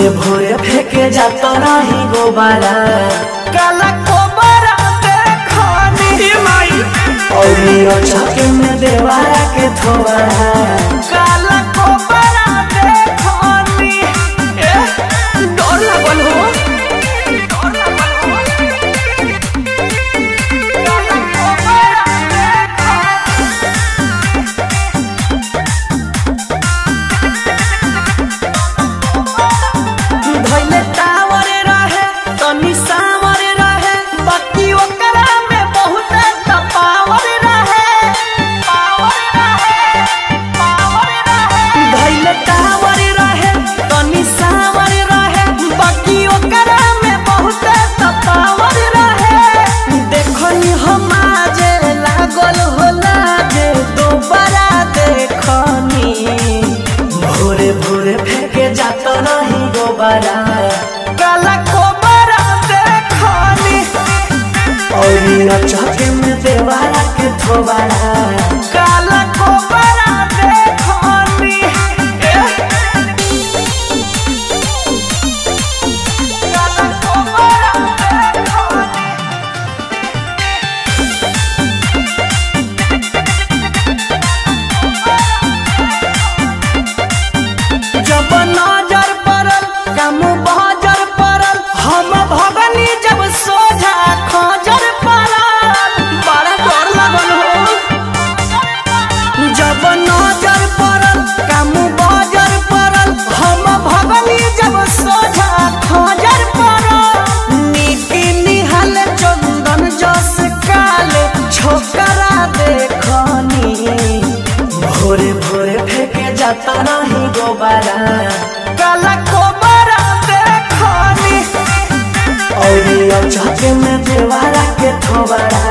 भोरे भोरे फेंके जाता रही गोबारा काला कोबरा देखनी और चौके में देवारा के थोड़ा काला कोबरा देखनी डर लगल हो भोरे फेंके जाता नहीं गोबारा काला कोबरा देखनी और चौके में देवारा के थोबारा काला कोबरा देखनी काला कोबरा देखनी जब नजर पड़ल कम बहजर पड़ल हम भगनी जब सोझा खजर पड़ल बड़ा डर लगल हो जब नजर पड़ल कम बहजर पड़ल हम भगनी जब सोझा खजर पड़ल नीति निहल चंदन जस काले छोकरा देखनी भोरे भोरे फेंके जाता नहीं गोबारा काला कोबरा देखनी और चौके में देवारा के थोबारा